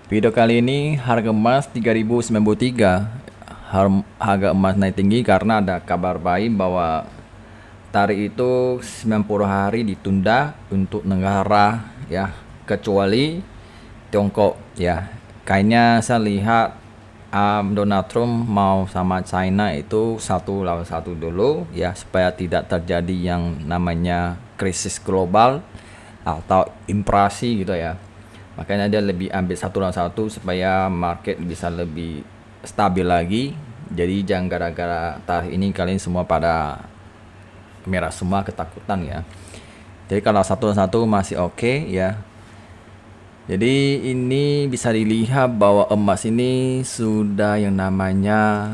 Video kali ini harga emas 3093. Harga emas naik tinggi karena ada kabar baik bahwa tarik itu 90 hari ditunda untuk negara ya, kecuali Tiongkok ya. Kayaknya saya lihat Donald Trump mau sama China itu satu lawan satu dulu ya, supaya tidak terjadi yang namanya krisis global atau inflasi gitu ya. Makanya dia lebih ambil satu lawan satu supaya market bisa lebih stabil lagi. Jadi jangan gara-gara tarif ini kalian semua pada merah semua, ketakutan ya. Jadi kalau satu lawan satu masih oke ya. Jadi ini bisa dilihat bahwa emas ini sudah yang namanya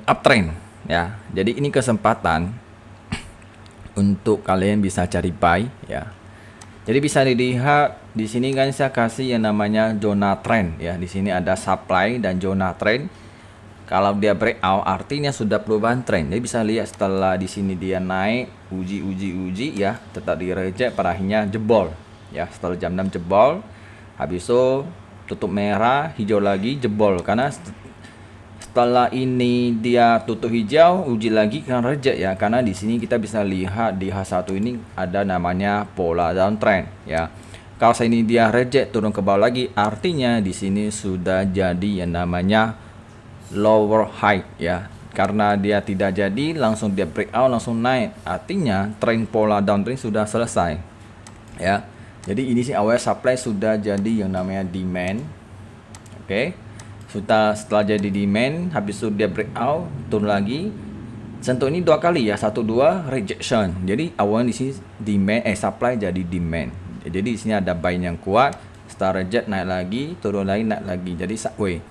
uptrend ya. Jadi ini kesempatan untuk kalian bisa cari buy ya. Jadi bisa dilihat di sini kan saya kasih yang namanya zona trend ya. Di sini ada supply dan zona trend. Kalau dia breakout artinya sudah perubahan trend. Jadi bisa lihat setelah di sini dia naik, uji ya, tetap di reject, pada akhirnya jebol ya. Setelah jam 6 jebol, habis itu tutup merah, hijau lagi, jebol. Karena setelah ini dia tutup hijau, uji lagi kan reject ya. Karena di sini kita bisa lihat di H1 ini ada namanya pola downtrend ya. Kalau ini dia reject turun ke bawah lagi, artinya di sini sudah jadi yang namanya lower high ya. Karena dia tidak jadi, langsung dia breakout, langsung naik. Artinya trend pola downtrend sudah selesai ya. Jadi ini sih awal supply sudah jadi yang namanya demand. Oke. Setelah jadi demand, habis itu dia breakout, turun lagi. Sentuh ini dua kali ya, 1 2 rejection. Jadi awalnya di sini demand supply jadi demand. Jadi di sini ada buy yang kuat, setelah reject naik lagi, turun lagi, naik lagi. Jadi sideways.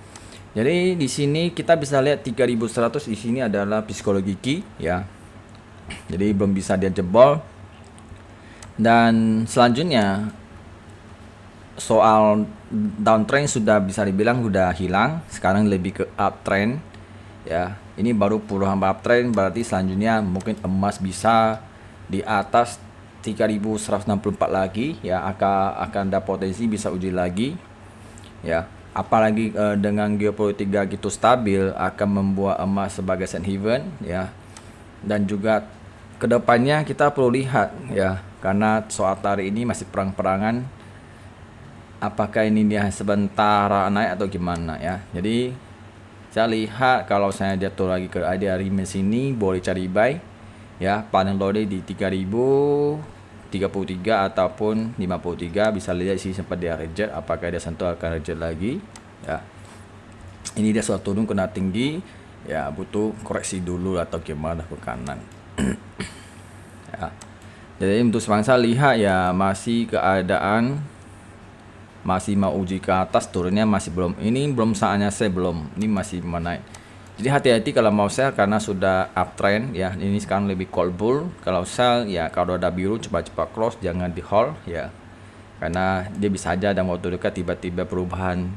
Jadi di sini kita bisa lihat 3100 di sini adalah psikologi key ya. Jadi belum bisa dia jebol. Dan selanjutnya soal downtrend sudah bisa dibilang sudah hilang, sekarang lebih ke uptrend ya. Ini baru puluhan uptrend, berarti selanjutnya mungkin emas bisa di atas 3164 lagi ya, akan ada potensi bisa uji lagi ya. Apalagi dengan geopolitik gitu stabil akan membuat emas sebagai safe haven ya. Dan juga kedepannya kita perlu lihat ya, karena soal tarik ini masih perang-perangan, apakah ini dia sebentar naik atau gimana ya. Jadi saya lihat kalau saya jatuh lagi ke area remain sini boleh cari buy ya, paling low di 3033 ataupun 53. Bisa lihat sih sempat dia reject, apakah dia sentuh akan reject lagi ya. Ini dia sudah turun kena tinggi ya, butuh koreksi dulu atau gimana ke kanan ya. Jadi untuk semangsa lihat ya, masih keadaan masih mau uji ke atas, turunnya masih belum, ini belum saatnya saya, belum, ini masih menaik. Jadi hati-hati kalau mau sell karena sudah uptrend ya. Ini sekarang lebih call bull. Kalau sell ya, kalau ada biru cepat-cepat close, jangan di hold ya, karena dia bisa aja dalam waktu dekat tiba-tiba perubahan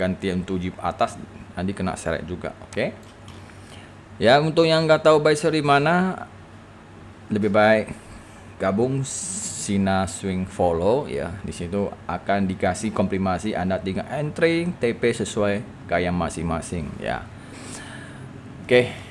ganti untuk uji atas, nanti kena seret juga. Oke ya. Untuk yang nggak tahu buy sell di mana, lebih baik gabung Sina Swing Follow ya. Di situ akan dikasih konfirmasi, Anda tinggal entry TP sesuai gaya masing-masing ya. Oke.